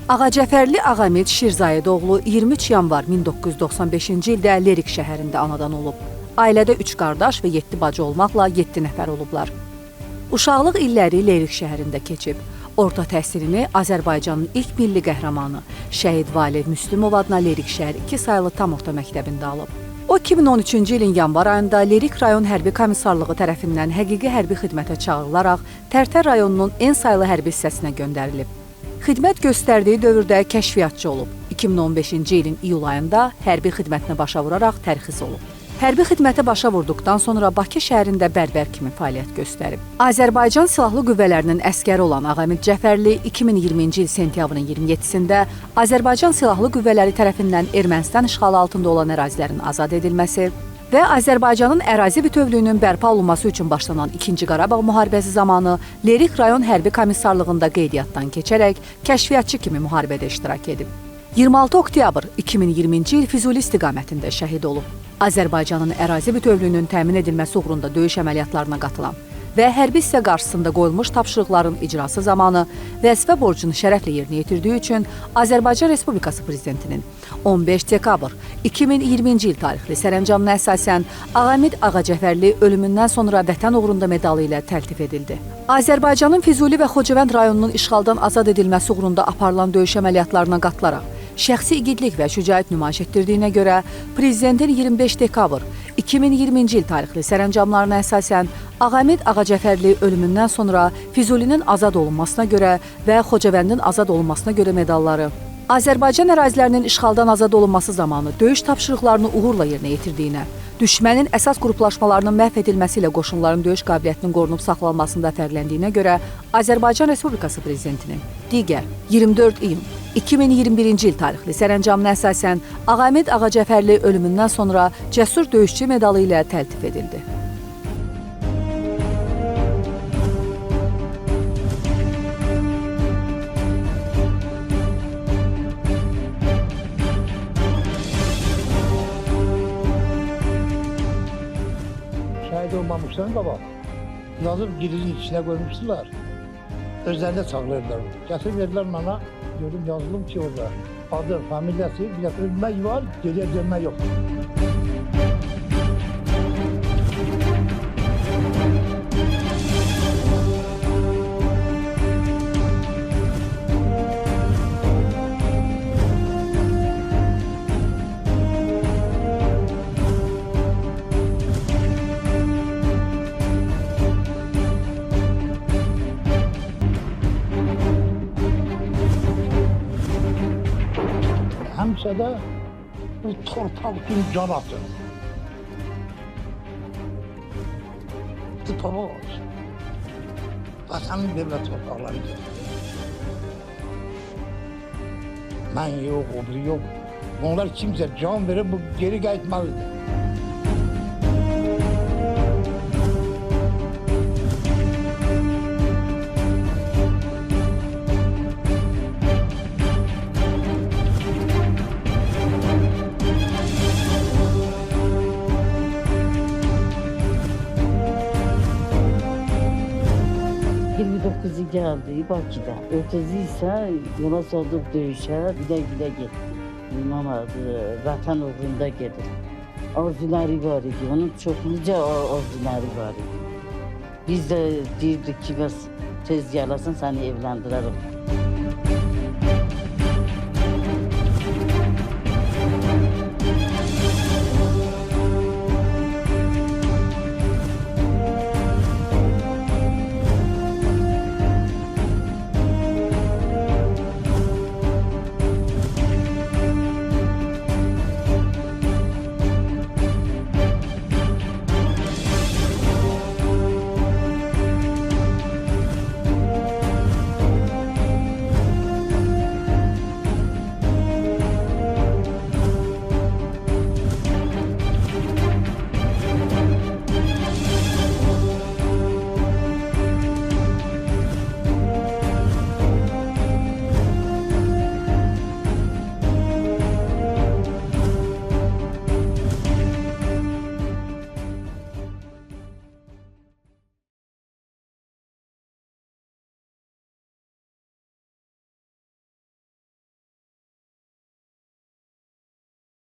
Ağacəfərli Ağamid Şirzayedoğlu 23 yanvar 1995-ci ildə Lerik şəhərində anadan olub. Ailədə 3 qardaş və 7 bacı olmaqla 7 nəfər olublar. Uşaqlıq illəri Lerik şəhərində keçib. Orta təhsilini Azərbaycanın ilk milli qəhrəmanı Şəhid Valeh Müslümov adına Lerik şəhər 2 saylı tam orta məktəbində alıb. O 2013-cü ilin yanvar ayında Lerik rayon hərbi komissarlığı tərəfindən həqiqi hərbi xidmətə çağırılaraq Tərtər rayonunun en saylı hərbi hissəsinə göndərilib. Xidmət göstərdiyi dövrdə kəşfiyyatçı olub. 2015-ci ilin iyul ayında hərbi xidmətinə başa vuraraq tərxis olub. Hərbi xidmətə başa vurduqdan sonra Bakı şəhərində bərbər kimi fəaliyyət göstərib. Azərbaycan Silahlı Qüvvələrinin əskəri olan Ağamid Cəfərli 2020-ci il sentyabrın 27-sində Azərbaycan Silahlı Qüvvələri tərəfindən Ermənistan işğalı altında olan ərazilərin azad edilməsi və Azərbaycanın ərazi bütövlüyünün bərpa olunması üçün başlanan 2-ci Qarabağ müharibəsi zamanı Lerik rayon hərbi komissarlığında qeydiyyatdan keçərək kəşfiyyatçı kimi müharibədə iştirak edib. 26 oktyabr 2020-ci il Füzuli istiqamətində şəhid olub. Azərbaycanın ərazi bütövlüyünün təmin edilməsi uğrunda döyüş əməliyyatlarına qatılan və hərbi hissə qarşısında qoyulmuş tapşırıqların icrası zamanı vəzifə borcunu şərəflə yerinə yetirdiyi üçün Azərbaycan Respublikası Prezidentinin 15 dekabr 2020-ci il tarixli sərəncamına əsasən Ağamid Ağacəfərli ölümündən sonra Vətən uğrunda medalı ilə təltif edildi. Azərbaycanın Füzuli və Xocavənd rayonunun işğaldan azad edilməsi uğrunda aparılan döyüş əməliyyatlarına qatılaraq şəxsi igidlik və şücaət nümayiş etdirdiyinə görə Prezidentin 25 dekabr 2020-ci il tarixli sərəncamlarına əsasən Ağamid Ağacəfərli ölümündən sonra Füzulinin azad olunmasına görə və Xocavəndin azad olunmasına görə medalları, Azərbaycan ərazilərinin işğaldan azad olunması zamanı döyüş tapşırıqlarını uğurla yerinə yetirdiyinə, düşmənin əsas qruplaşmalarının məhv edilməsi ilə qoşunların döyüş qabiliyyətinin qorunub saxlanmasında fərqləndiyinə görə Azərbaycan Respublikası Prezidentinin digər 24 iyun 2021-ci il tarixli sərəncamına əsasən Ağamid Ağacəfərli ölümündən sonra cəsur döyüşçü medalı ilə təltif edildi. Şəhid olmamışdan qabaq yazıb girizin içinə qoymuşdular. Özlərində saxlayırlar. Gətirirlər mənə, görüm yazılım ki orada. Adı, familiyası, bir də ölmək var, geriyə dönmək yoxdur. Həmişə də bu torpaq üçün can atır. Torpaq olsun. Vətənin dövlət torpaqları gedir. Mən yox, o biri yox. Onlar kimsə can verir, bu geri qayıtmalıdır. Geldi Bakı'da. Ötesi ise yola saldık döyüşe, güle getdi. İmam Vətən uğrunda gedir. Arzuları var idi, onun çoxluca arzuları var idi. Biz de deyirdik ki, tez gələrsən, səni evləndirərəm.